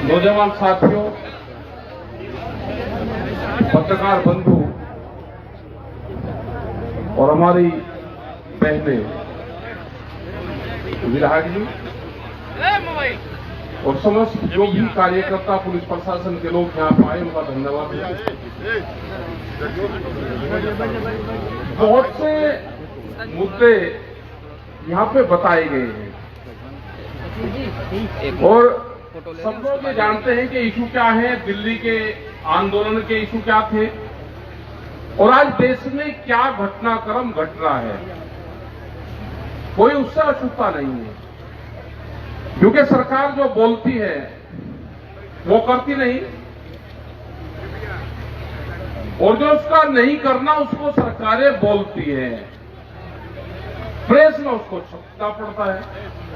नौजवान साथियों, पत्रकार बंधु और हमारी बहनें, विधायक जी और समस्त जो भी कार्यकर्ता पुलिस प्रशासन के लोग यहाँ पर आए, उनका धन्यवाद। बहुत से मुद्दे यहाँ पे बताए गए हैं और सब लोग ये जानते हैं कि इशू क्या है, दिल्ली के आंदोलन के इशू क्या थे और आज देश में क्या घटनाक्रम घट रहा है। कोई उससे अछूता नहीं है, क्योंकि सरकार जो बोलती है वो करती नहीं और जो उसका नहीं करना उसको सरकारें बोलती है। प्रेस में उसको छपना पड़ता है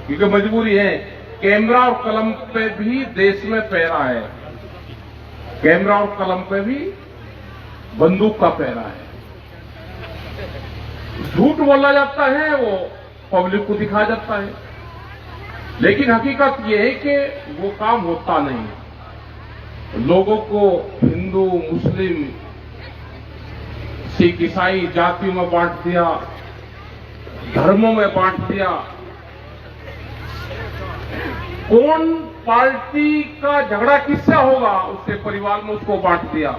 क्योंकि मजबूरी है। कैमरा और कलम पे भी देश में पहरा है, कैमरा और कलम पे भी बंदूक का पहरा है। झूठ बोला जाता है, वो पब्लिक को दिखाया जाता है, लेकिन हकीकत ये है कि वो काम होता नहीं। लोगों को हिंदू, मुस्लिम, सिख, ईसाई जातियों में बांट दिया, धर्मों में बांट दिया। कौन पार्टी का झगड़ा किससे होगा, उसके परिवार में उसको बांट दिया,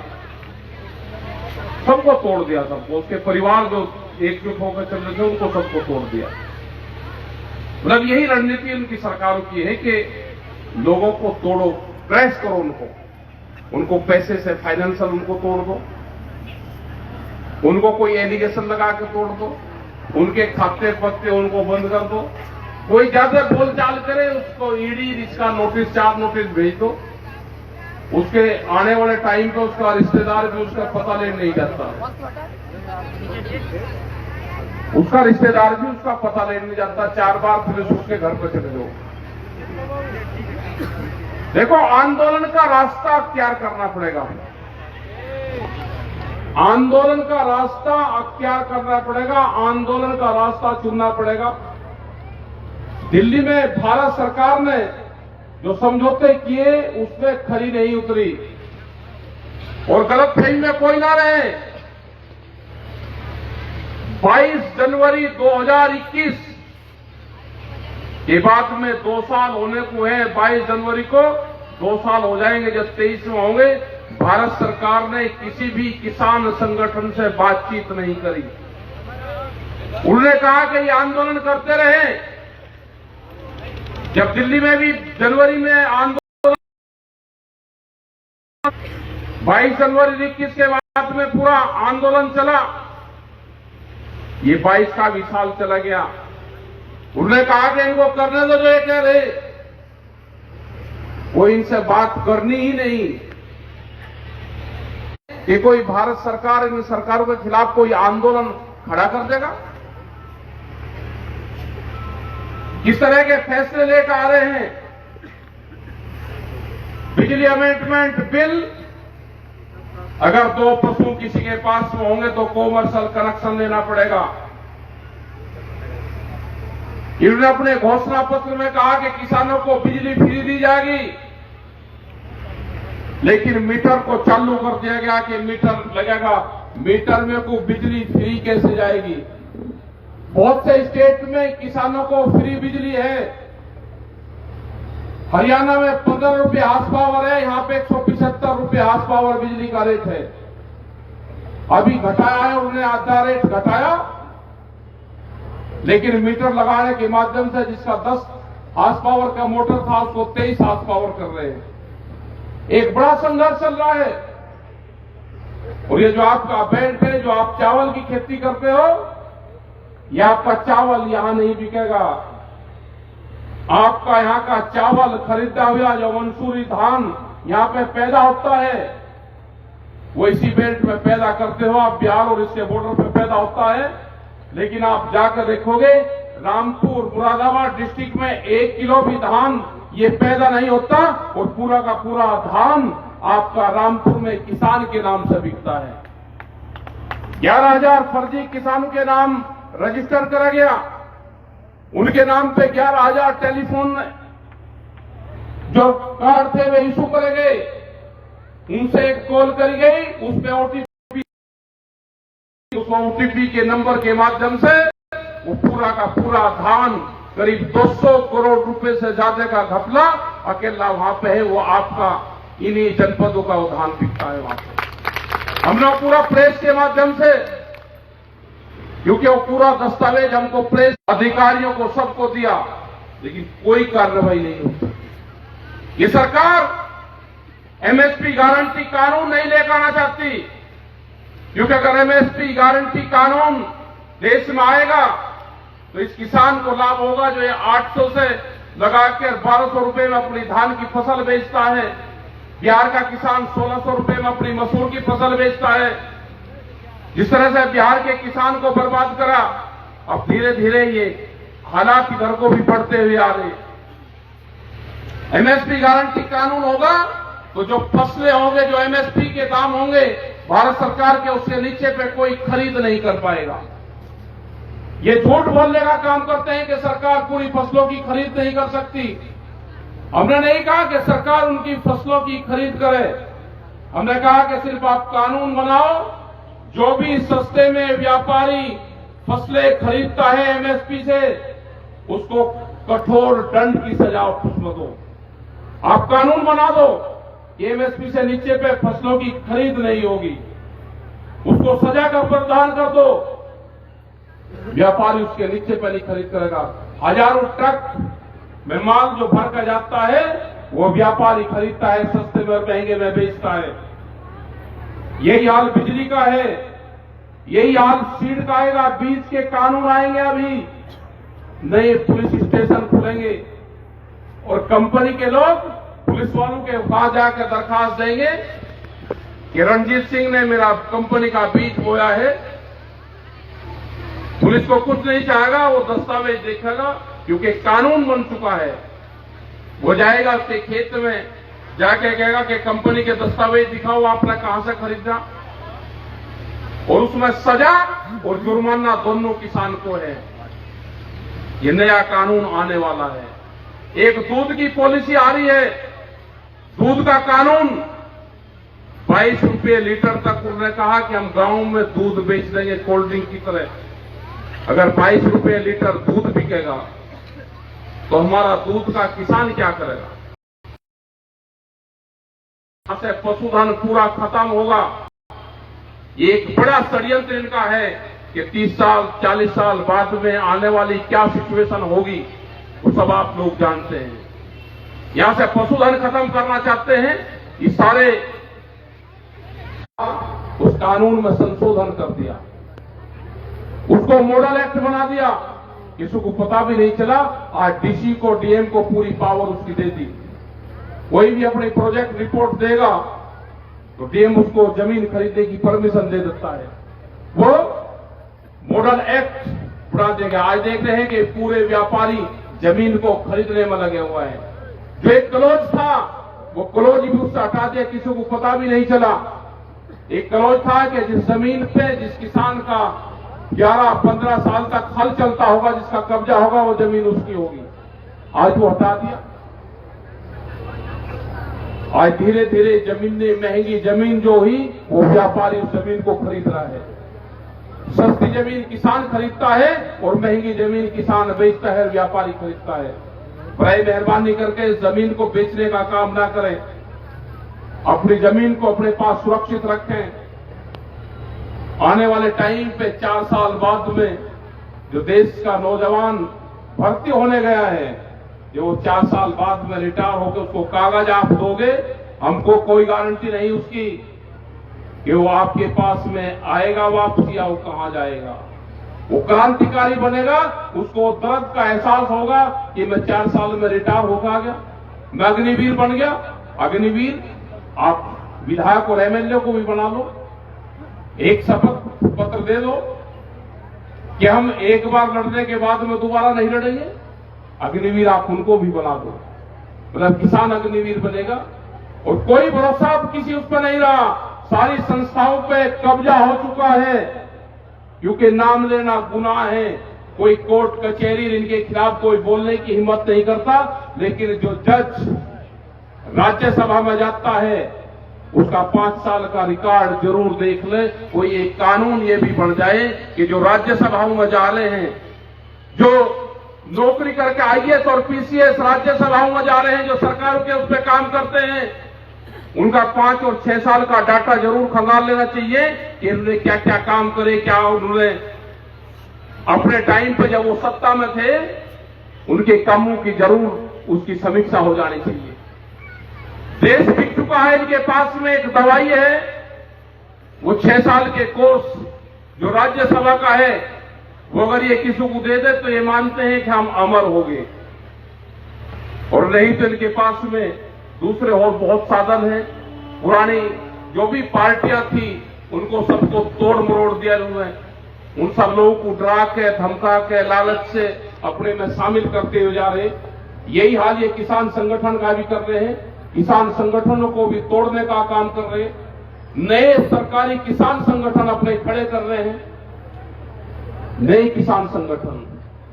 सबको तोड़ दिया, सबको। उसके परिवार जो एकजुट होकर चल रहे थे उनको सबको तोड़ दिया। मतलब यही रणनीति उनकी सरकारों की है कि लोगों को तोड़ो, क्रैश करो उनको पैसे से फाइनेंशियल उनको तोड़ दो, उनको कोई एलिगेशन लगा के तोड़ दो, उनके खाते पत्ते उनको बंद कर दो। कोई ज्यादा बोलचाल करे उसको ईडी इसका नोटिस, 4 नोटिस भेज दो। उसके आने वाले टाइम पे उसका रिश्तेदार भी उसका पता लेने नहीं जाता, उसका रिश्तेदार भी उसका पता लेने नहीं जाता। 4 बार पुलिस उसके घर पर चले जाओ। देखो, आंदोलन का रास्ता अख्तियार करना पड़ेगा, आंदोलन का रास्ता अख्तियार करना पड़ेगा, आंदोलन का रास्ता चुनना पड़ेगा। दिल्ली में भारत सरकार ने जो समझौते किए उसमें खरी नहीं उतरी और गलतफहमी में कोई ना रहे। 22 जनवरी 2021 के बाद में 2 साल होने को है। 22 जनवरी को 2 साल हो जाएंगे जब 23 में होंगे। भारत सरकार ने किसी भी किसान संगठन से बातचीत नहीं करी। उन्होंने कहा कि ये आंदोलन करते रहे। जब दिल्ली में भी जनवरी में आंदोलन, 22 जनवरी 21 के बाद में पूरा आंदोलन चला, ये 22 का भी साल चला गया। उन्होंने कहा कि इनको करने दो जो ये कह रहे, कोई इनसे बात करनी ही नहीं कि कोई भारत सरकार इन सरकारों के खिलाफ कोई आंदोलन खड़ा कर देगा। किस तरह के फैसले लेकर आ रहे हैं। बिजली अमेंडमेंट बिल, अगर 2 पशु किसी के पास में होंगे तो कॉमर्शियल कनेक्शन लेना पड़ेगा। इन्होंने अपने घोषणा पत्र में कहा कि किसानों को बिजली फ्री दी जाएगी, लेकिन मीटर को चालू कर दिया गया कि मीटर लगेगा। मीटर में को बिजली फ्री कैसे जाएगी। बहुत से स्टेट में किसानों को फ्री बिजली है। हरियाणा में 15 रुपये हार्स पावर है, यहां पे 175 रुपये हार्स पावर बिजली का रेट है। अभी घटाया है, उन्होंने आधा रेट घटाया, लेकिन मीटर लगाने के माध्यम से जिसका 10 हार्स पावर का मोटर था उसको 23 हार्स पावर कर रहे हैं। एक बड़ा संघर्ष चल रहा है। और ये जो आपका बेल्ट है, जो आप चावल की खेती करते हो, यह आपका चावल यहां नहीं बिकेगा। आपका यहां का चावल खरीदा हुआ जो मंसूरी धान यहां पे पैदा होता है, वो इसी बेल्ट में पैदा करते हो आप। बिहार और इसके बॉर्डर पे पैदा होता है, लेकिन आप जाकर देखोगे रामपुर, मुरादाबाद डिस्ट्रिक्ट में 1 किलो भी धान ये पैदा नहीं होता और पूरा का पूरा धान आपका रामपुर में किसान के नाम से बिकता है। 11,000 फर्जी किसानों के नाम रजिस्टर करा गया। उनके नाम पे 11,000 टेलीफोन जो कार्ड थे वे इशू करे गए, उनसे एक कॉल करी गई, उसमें ओटीपी, उस ओटीपी के नंबर के माध्यम से वो पूरा का पूरा धान करीब 200 करोड़ रुपए से ज्यादा का घपला अकेला वहां पे है। वो आपका इन्हीं जनपदों का वो धान बिकता है वहां पे। हमने पूरा प्रेस के माध्यम से, क्योंकि वो पूरा दस्तावेज हमको प्रेस अधिकारियों को सबको दिया, लेकिन कोई कार्रवाई नहीं होती। ये सरकार एमएसपी गारंटी कानून नहीं लेकर आना चाहती, क्योंकि अगर एमएसपी गारंटी कानून देश में आएगा तो इस किसान को लाभ होगा जो ये 800 से लगाकर 1200 रुपए में अपनी धान की फसल बेचता है। बिहार का किसान 1600 रुपए में अपनी मसूर की फसल बेचता है। जिस तरह से बिहार के किसान को बर्बाद करा, अब धीरे धीरे ये हालात इधर को भी बढ़ते हुए आ रहे। एमएसपी गारंटी कानून होगा तो जो फसलें होंगे, जो एमएसपी के दाम होंगे भारत सरकार के, उससे नीचे पे कोई खरीद नहीं कर पाएगा। ये झूठ बोलने का काम करते हैं कि सरकार पूरी फसलों की खरीद नहीं कर सकती। हमने नहीं कहा कि सरकार उनकी फसलों की खरीद करे, हमने कहा कि सिर्फ आप कानून बनाओ, जो भी सस्ते में व्यापारी फसलें खरीदता है एमएसपी से, उसको कठोर दंड की सजा उसमें दो। आप कानून बना दो, एमएसपी से नीचे पे फसलों की खरीद नहीं होगी, उसको सजा का प्रावधान कर दो। व्यापारी उसके नीचे पे नहीं खरीद करेगा। हजारों ट्रक में माल जो भर कर जाता है वो व्यापारी खरीदता है, सस्ते में महंगे में बेचता है। यही हाल बिजली का है, यही हाल सीड का आएगा। बीज के कानून आएंगे, अभी नए पुलिस स्टेशन खुलेंगे और कंपनी के लोग पुलिस वालों के पास जाकर दरखास्त देंगे कि रणजीत सिंह ने मेरा कंपनी का बीज बोया है। पुलिस को कुछ नहीं चाहेगा, वो दस्तावेज देखेगा, क्योंकि कानून बन चुका है। वो जाएगा उसके खेत में जाके कहेगा कि कंपनी के दस्तावेज दिखाओ, आपने कहां से खरीदा, और उसमें सजा और जुर्माना दोनों किसान को है। ये नया कानून आने वाला है। एक दूध की पॉलिसी आ रही है, दूध का कानून 22 रुपये लीटर तक उन्होंने कहा कि हम गांव में दूध बेच देंगे कोल्ड ड्रिंक की तरह। अगर 22 रुपये लीटर दूध बिकेगा तो हमारा दूध का किसान क्या करेगा? यहां से पशुधन पूरा खत्म होगा। ये एक बड़ा षड्यंत्र इनका है कि 30 साल 40 साल बाद में आने वाली क्या सिचुएशन होगी, वो सब आप लोग जानते हैं। यहां से पशुधन खत्म करना चाहते हैं। ये सारे उस कानून में संशोधन कर दिया, उसको मॉडल एक्ट बना दिया, किसी को पता भी नहीं चला। आज डीसी को, डीएम को पूरी पावर उसकी दे दी। कोई भी अपनी प्रोजेक्ट रिपोर्ट देगा तो डीएम उसको जमीन खरीदने की परमिशन दे देता है। वो मॉडल एक्ट बना देगा। आज देख रहे हैं कि पूरे व्यापारी जमीन को खरीदने में लगे हुए हैं। जो एक क्लोज था वो क्लोज भी उससे हटा दिया, किसी को पता भी नहीं चला। एक क्लोज था कि जिस जमीन पे जिस किसान का 11-15 साल तक हल चलता होगा, जिसका कब्जा होगा, वो जमीन उसकी होगी। आज वो हटा दिया। आज धीरे धीरे जमीनें, महंगी जमीन जो हुई, वो व्यापारी उस जमीन को खरीद रहा है। सस्ती जमीन किसान खरीदता है और महंगी जमीन किसान बेचता है, व्यापारी खरीदता है। बड़ी मेहरबानी करके इस जमीन को बेचने का काम ना करें, अपनी जमीन को अपने पास सुरक्षित रखें। आने वाले टाइम पे 4 साल बाद में जो देश का नौजवान भर्ती होने गया है, जो वो 4 साल बाद में रिटायर होकर उसको कागज आप दोगे, हमको कोई गारंटी नहीं उसकी कि वो आपके पास में आएगा वापस या वो कहां जाएगा। वो क्रांतिकारी बनेगा, उसको दर्द का एहसास होगा कि मैं 4 साल में रिटायर होकर गया, मैं अग्निवीर बन गया। अग्निवीर आप विधायक और एमएलए को भी बना लो, एक शपथ पत्र दे दो कि हम एक बार लड़ने के बाद में दोबारा नहीं लड़ेंगे। अग्निवीर आप उनको भी बना दो, मतलब किसान अग्निवीर बनेगा। और कोई भरोसा अब किसी उस पर नहीं रहा, सारी संस्थाओं पे कब्जा हो चुका है, क्योंकि नाम लेना गुनाह है। कोई कोर्ट कचहरी इनके खिलाफ कोई बोलने की हिम्मत नहीं करता, लेकिन जो जज राज्यसभा में जाता है उसका 5 साल का रिकॉर्ड जरूर देख ले। कोई एक कानून ये भी बन जाए कि जो राज्यसभाओं में जा रहे हैं, जो नौकरी करके आईएएस और पीसीएस राज्यसभाओं में जा रहे हैं, जो सरकारों के उस पर काम करते हैं, उनका 5 और 6 साल का डाटा जरूर खंगाल लेना चाहिए कि उन्होंने क्या क्या काम करे, क्या उन्होंने अपने टाइम पे जब वो सत्ता में थे उनके कामों की जरूर उसकी समीक्षा हो जानी चाहिए। देश बिक चुका है, इनके पास में एक दवाई है, वो 6 साल के कोर्स जो राज्यसभा का है, वो अगर ये किसी को दे दे तो ये मानते हैं कि हम अमर हो गए, और नहीं तो इनके पास में दूसरे और बहुत साधन हैं। पुरानी जो भी पार्टियां थी उनको सबको तोड़ मरोड़ दिया उन्होंने, उन सब लोगों को डरा के, धमका के, लालच से अपने में शामिल करते हुए जा रहे। यही हाल ये किसान संगठन का भी कर रहे हैं, किसान संगठनों को भी तोड़ने का काम कर रहे हैं। नए सरकारी किसान संगठन अपने खड़े कर रहे हैं, नए किसान संगठन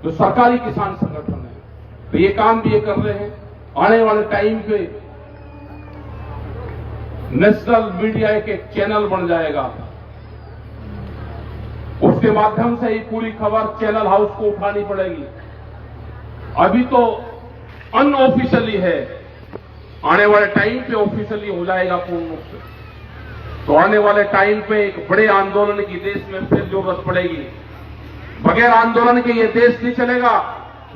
जो सरकारी किसान संगठन है, तो ये काम भी ये कर रहे हैं। आने वाले टाइम पे नेशनल मीडिया एक चैनल बन जाएगा, उसके माध्यम से ही पूरी खबर चैनल हाउस को उठानी पड़ेगी। अभी तो अनऑफिशियली है, आने वाले टाइम पे ऑफिशियली हो जाएगा पूर्ण रूप से। तो आने वाले टाइम पे एक बड़े आंदोलन की देश में फिर जरूरत पड़ेगी। बगैर आंदोलन के ये देश नहीं चलेगा,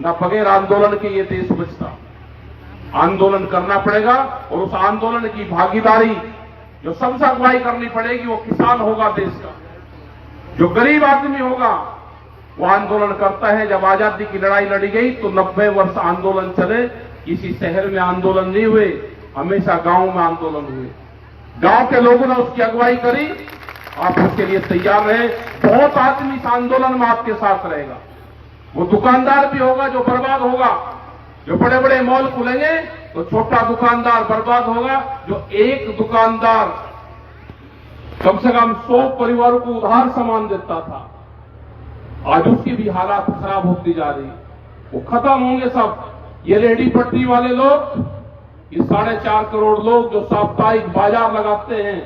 ना बगैर आंदोलन के ये देश बचता। आंदोलन करना पड़ेगा, और उस आंदोलन की भागीदारी जो सबसे अगुवाई करनी पड़ेगी वो किसान होगा देश का। जो गरीब आदमी होगा वो आंदोलन करता है। जब आजादी की लड़ाई लड़ी गई तो 90 वर्ष आंदोलन चले, किसी शहर में आंदोलन नहीं हुए, हमेशा गांव में आंदोलन हुए। गांव के लोगों ने उसकी अगुवाई करी, आप उसके लिए तैयार रहे। बहुत आदमी इस आंदोलन में आपके साथ रहेगा। वो दुकानदार भी होगा जो बर्बाद होगा, जो बड़े बड़े मॉल खुलेंगे तो छोटा दुकानदार बर्बाद होगा। जो एक दुकानदार कम से कम 100 परिवारों को उधार सामान देता था, आज उसकी भी हालात खराब होती जा रही, वो खत्म होंगे सब। ये रेहड़ी पटरी वाले लोग, ये 4.5 करोड़ लोग जो साप्ताहिक बाजार लगाते हैं,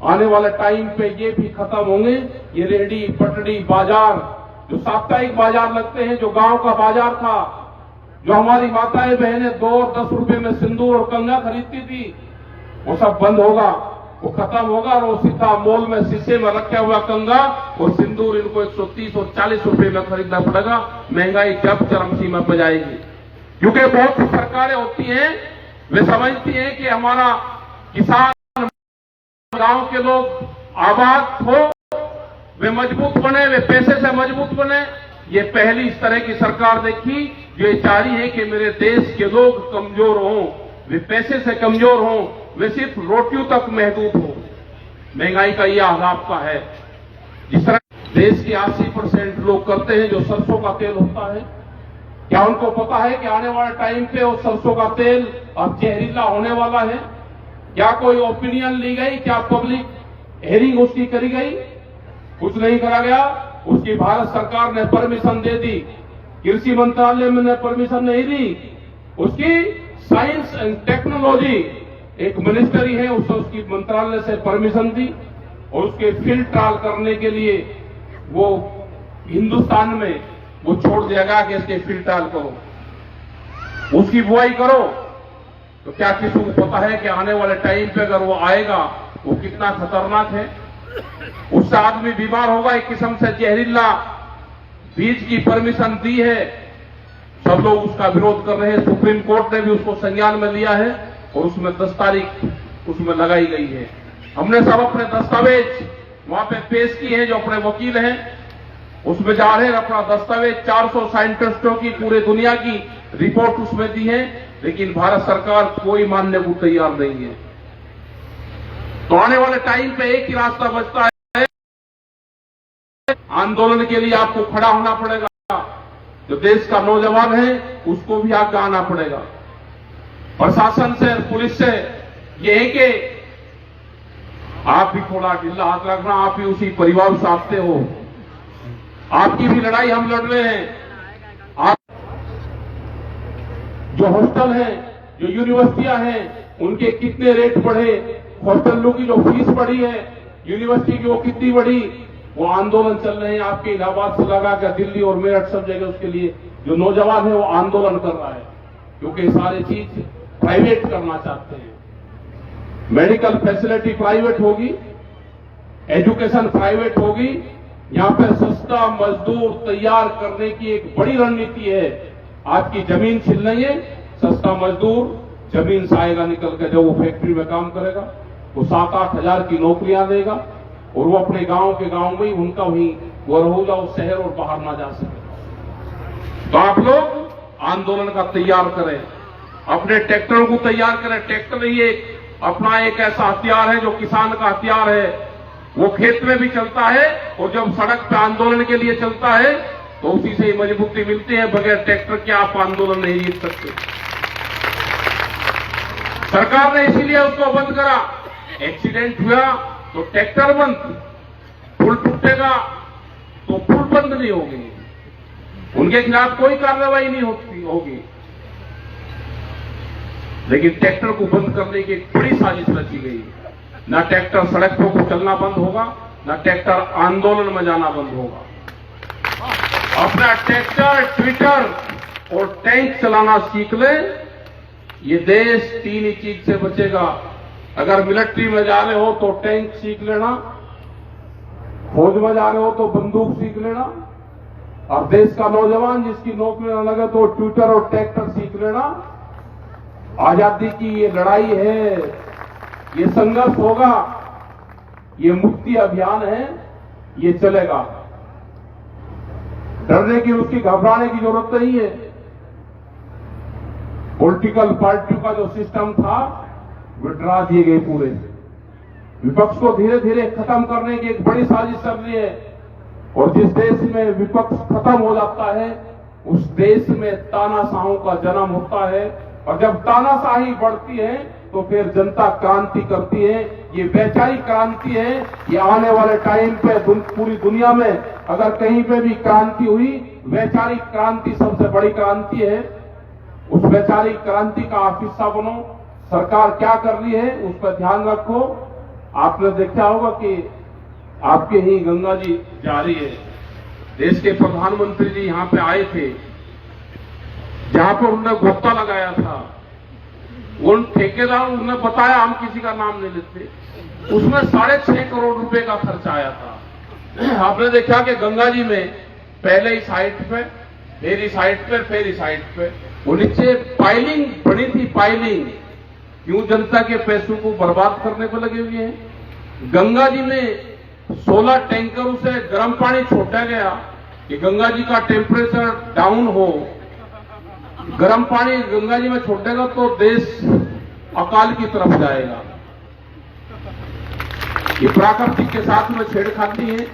आने वाले टाइम पे ये भी खत्म होंगे। ये रेहड़ी पटरी बाजार जो साप्ताहिक बाजार लगते हैं, जो गांव का बाजार था, जो हमारी माताएं बहनें 2 और 10 रुपए में सिंदूर और कंगा खरीदती थी, वो सब बंद होगा, वो खत्म होगा। और वो सीधा मॉल में शीशे में रखा हुआ कंगा और सिंदूर इनको 130 और 40 रुपए में खरीदना पड़ेगा। महंगाई जब चरम सीमा पर जाएगी, क्योंकि बहुत सी सरकारें होती हैं, वे समझती हैं कि हमारा किसान, गांव के लोग आबाद हो, वे मजबूत बने, वे पैसे से मजबूत बने। ये पहली इस तरह की सरकार देखी जो ये चाह रही है कि मेरे देश के लोग कमजोर हों, वे पैसे से कमजोर हों, वे सिर्फ रोटियों तक महदूद हों। महंगाई का यह हालात है। जिस तरह देश के 80% लोग करते हैं जो सरसों का तेल होता है, क्या उनको पता है कि आने वाले टाइम पे वो सरसों का तेल अब जहरीला होने वाला है? क्या कोई ओपिनियन ली गई? क्या पब्लिक हेयरिंग उसकी करी गई? कुछ नहीं करा गया। उसकी भारत सरकार ने परमिशन दे दी, कृषि मंत्रालय में ने परमिशन नहीं दी। उसकी साइंस एंड टेक्नोलॉजी एक मिनिस्ट्री है, उसकी मंत्रालय से परमिशन दी, और उसके फील्ड ट्रायल करने के लिए वो हिंदुस्तान में वो छोड़ दिया गया कि इसके फील्ड ट्रायल करो, उसकी बुआई करो। तो क्या किसी को पता है कि आने वाले टाइम पे अगर वो आएगा वो कितना खतरनाक है? उससे आदमी बीमार होगा। एक किस्म से जहरीला बीज की परमिशन दी है, सब लोग उसका विरोध कर रहे हैं। सुप्रीम कोर्ट ने भी उसको संज्ञान में लिया है और उसमें 10 तारीख उसमें लगाई गई है। हमने सब अपने दस्तावेज वहां पे पेश किए हैं, जो अपने वकील हैं उसमें जा रहे हैं अपना दस्तावेज। 400 साइंटिस्टों की पूरे दुनिया की रिपोर्ट उसमें दी है, लेकिन भारत सरकार कोई मानने को तैयार नहीं है। तो आने वाले टाइम पे एक ही रास्ता बचता है, आंदोलन के लिए आपको खड़ा होना पड़ेगा। जो देश का नौजवान है उसको भी आगे आना पड़ेगा। प्रशासन से, पुलिस से ये है कि आप भी थोड़ा ढीला हाथ रखना। आप भी उसी परिवार से आते हो, आपकी भी लड़ाई हम लड़ रहे हैं। आप जो हॉस्टल है, जो यूनिवर्सिटियां हैं उनके कितने रेट बढ़े, हॉस्टलों की जो फीस बढ़ी है यूनिवर्सिटी की वो कितनी बढ़ी, वो आंदोलन चल रहे हैं आपके इलाहाबाद से लगा कर दिल्ली और मेरठ सब जगह। उसके लिए जो नौजवान है वो आंदोलन कर रहा है क्योंकि सारी चीज प्राइवेट करना चाहते हैं। मेडिकल फैसिलिटी प्राइवेट होगी, एजुकेशन प्राइवेट होगी, यहां पर सस्ता मजदूर तैयार करने की एक बड़ी रणनीति है। आज की जमीन छिल नहीं है, सस्ता मजदूर जमीन से आएगा निकल कर, जब वो फैक्ट्री में काम करेगा वो 7-8 हजार की नौकरियां देगा और वो अपने गांव के गांव में ही उनका वहीं वो रहेगा, उस शहर और बाहर ना जा सके। तो आप लोग आंदोलन का तैयार करें, अपने ट्रैक्टरों को तैयार करें। ट्रैक्टर ही अपना एक ऐसा हथियार है जो किसान का हथियार है, वो खेत में भी चलता है और जब सड़क पे आंदोलन के लिए चलता है तो उसी से ही मजबूती मिलती है। बगैर ट्रैक्टर के आप आंदोलन नहीं जीत सकते। सरकार ने इसीलिए उसको बंद करा। एक्सीडेंट हुआ तो ट्रैक्टर बंद, पुल टूटेगा तो पुल बंद नहीं होगी, उनके खिलाफ कोई कार्रवाई नहीं होगी। लेकिन ट्रैक्टर को बंद करने की एक बड़ी साजिश रची गई। न ट्रैक्टर सड़कों को चलना बंद होगा, न ट्रैक्टर आंदोलन में जाना बंद होगा। अपना ट्रैक्टर, ट्विटर और टैंक चलाना सीख ले, ये देश 3 ही चीज से बचेगा। अगर मिलिट्री में जा रहे हो तो टैंक सीख लेना, फौज में जा रहे हो तो बंदूक सीख लेना, और देश का नौजवान जिसकी नौकरी न लगे तो ट्विटर और ट्रैक्टर सीख लेना। आजादी की ये लड़ाई है, ये संघर्ष होगा, ये मुक्ति अभियान है, ये चलेगा। डरने की, उसकी घबराने की जरूरत नहीं है। पॉलिटिकल पार्टियों का जो सिस्टम था विड्रा दिए गए पूरे। विपक्ष को धीरे धीरे खत्म करने की एक बड़ी साजिश चल रही है, और जिस देश में विपक्ष खत्म हो जाता है उस देश में तानाशाहों का जन्म होता है, और जब तानाशाही बढ़ती है तो फिर जनता क्रांति करती है। ये वैचारिक क्रांति है। ये आने वाले टाइम पे पूरी दुनिया में अगर कहीं पे भी क्रांति हुई, वैचारिक क्रांति सबसे बड़ी क्रांति है। उस वैचारिक क्रांति का आप हिस्सा बनो। सरकार क्या कर रही है उस पर ध्यान रखो। आपने देखा होगा कि आपके ही गंगा जी जा रही है। देश के प्रधानमंत्री जी यहां पे आए थे, जहां पर उन्होंने गोता लगाया था, उन ठेकेदार उन्होंने बताया, हम किसी का नाम नहीं लेते, उसमें 6.5 करोड़ रुपए का खर्च आया था। आपने देखा कि गंगा जी में पहले इस साइड पे, फिर इस साइड पे, फिर इस साइड पे वो नीचे पाइलिंग बनी थी। पाइलिंग क्यों? जनता के पैसों को बर्बाद करने पर लगे हुए हैं। गंगा जी में 16 टैंकरों से गर्म पानी छोड़ा गया कि गंगा जी का टेम्परेचर डाउन हो। गर्म पानी गंगा जी में छोड़ेगा तो देश अकाल की तरफ जाएगा। ये प्राकृतिक के साथ में छेड़खानी है,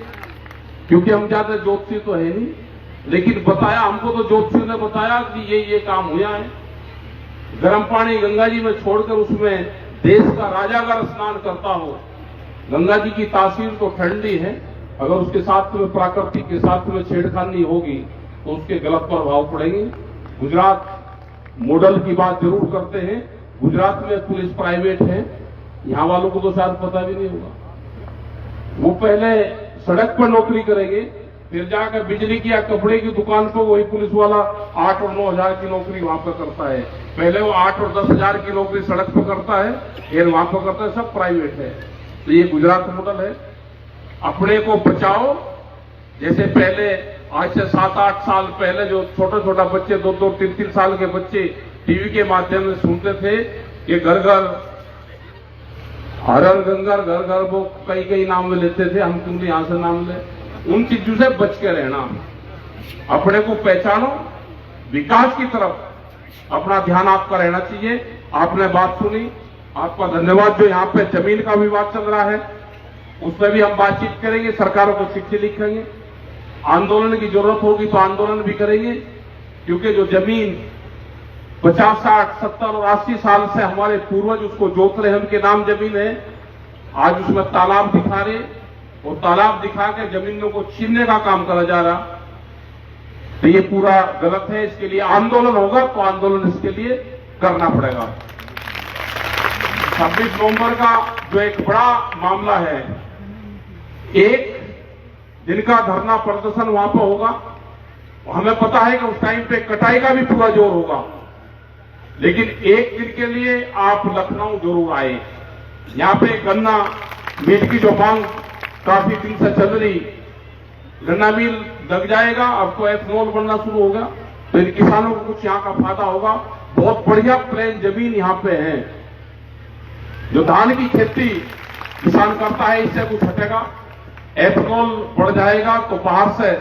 क्योंकि हम ज्यादा ज्योतिषी तो है नहीं, लेकिन बताया हमको तो ज्योतिषियों ने बताया कि ये काम हुआ है। गर्म पानी गंगा जी में छोड़कर उसमें देश का राजा अगर स्नान करता हो, गंगा जी की तासीर तो ठंडी है, अगर उसके साथ में प्राकृतिक के साथ में छेड़खानी होगी तो उसके गलत प्रभाव पड़ेंगे। गुजरात मॉडल की बात जरूर करते हैं। गुजरात में पुलिस प्राइवेट है, यहां वालों को तो शायद पता भी नहीं होगा। वो पहले सड़क पर नौकरी करेंगे, फिर जाकर बिजली की या कपड़े की दुकान पर वही पुलिस वाला 8 और 9 हजार की नौकरी वहां पर करता है। पहले वो 8 और 10 हजार की नौकरी सड़क पर करता है, फिर वहां पर करता है। सब प्राइवेट है। तो ये गुजरात मॉडल है। अपने को बचाओ। जैसे पहले आज से 7-8 साल पहले जो छोटा बच्चे 2-2, 3-3 साल के बच्चे टीवी के माध्यम से सुनते थे कि घर घर हरण गंगर, घर घर, वो कई नाम में लेते थे, हम क्यों यहां से नाम ले। उन चीजों से बच के रहना। अपने को पहचानो, विकास की तरफ अपना ध्यान आपका रहना चाहिए। आपने बात सुनी, आपका धन्यवाद। जो यहां पे जमीन का विवाद चल रहा है उसमें भी हम बातचीत करेंगे, सरकारों को चिट्ठी लिखेंगे। आंदोलन की जरूरत होगी तो आंदोलन भी करेंगे, क्योंकि जो जमीन 50, 60, 70 और 80 साल से हमारे पूर्वज उसको जोत रहे हैं, उनके नाम जमीन है, आज उसमें तालाब दिखा रहे, और तालाब दिखा के जमीनों को छीनने का काम करा जा रहा। तो ये पूरा गलत है। इसके लिए आंदोलन होगा तो आंदोलन इसके लिए करना पड़ेगा। 26 नवंबर का जो एक बड़ा मामला है, एक दिन का धरना प्रदर्शन वहां पर होगा। हमें पता है कि उस टाइम पे कटाई का भी पूरा जोर होगा, लेकिन एक दिन के लिए आप लखनऊ जरूर आए। यहां पे गन्ना मिल की जो मांग काफी दिन से चल रही, गन्ना मिल लग जाएगा, अब तो एथेनॉल बनना शुरू होगा, तो इन किसानों को कुछ यहाँ का फायदा होगा। बहुत बढ़िया प्लेन जमीन यहाँ पे है, जो धान की खेती किसान करता है, इससे कुछ हटेगा। एथेनॉल बढ़ जाएगा तो बाहर से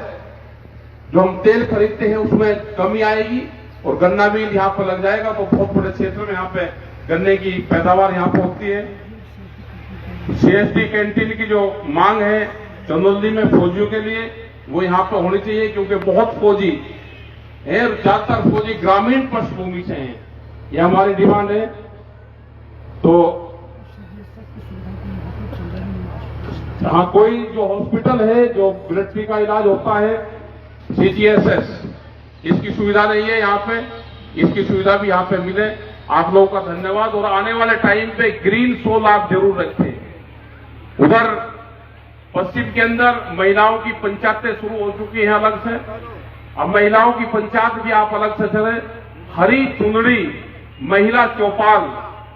जो हम तेल खरीदते हैं उसमें कमी आएगी, और गन्ना मिल यहाँ पर लग जाएगा तो बहुत बड़े क्षेत्र में यहाँ पे गन्ने की पैदावार यहाँ पर होती है। सीएसडी कैंटीन की जो मांग है चंदौली में फौजियों के लिए, वो यहाँ पर होनी चाहिए, क्योंकि बहुत फौजी है, ज्यादातर फौजी ग्रामीण पृष्ठभूमि से हैं। ये हमारी डिमांड है। तो हाँ, कोई जो हॉस्पिटल है जो मिलिट्री का इलाज होता है, CGSS, इसकी सुविधा नहीं है यहाँ पे, इसकी सुविधा भी यहाँ पे मिले। आप लोगों का धन्यवाद। और आने वाले टाइम पे ग्रीन सोल आप जरूर रखें। उधर पश्चिम के अंदर महिलाओं की पंचायतें शुरू हो चुकी हैं अलग से, अब महिलाओं की पंचायत भी आप अलग से चले। हरी चुनरी महिला चौपाल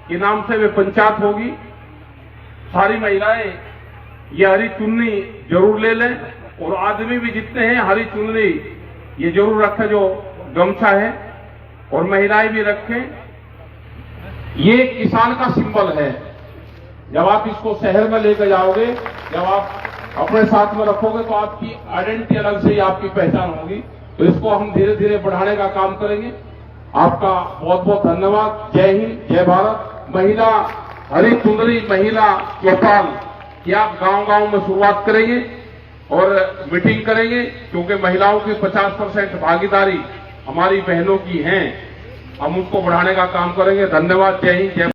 के नाम से वे पंचायत होगी। सारी महिलाएं ये हरी चुन्नी जरूर ले लें, और आदमी भी जितने हैं हरी चुन्नी ये जरूर रखें जो गमछा है, और महिलाएं भी रखें। ये किसान का सिंबल है। जब आप इसको शहर में लेकर जाओगे, जब आप अपने साथ में रखोगे तो आपकी आइडेंटिटी अलग से ही आपकी पहचान होगी। तो इसको हम धीरे धीरे बढ़ाने का काम करेंगे। आपका बहुत बहुत धन्यवाद। जय हिंद, जय भारत। महिला हरी चुनरी महिला चौपाल की आप गांव गांव में शुरुआत करेंगे और मीटिंग करेंगे, क्योंकि महिलाओं की 50% भागीदारी हमारी बहनों की है। हम उसको बढ़ाने का काम करेंगे। धन्यवाद। जय हिंद, जय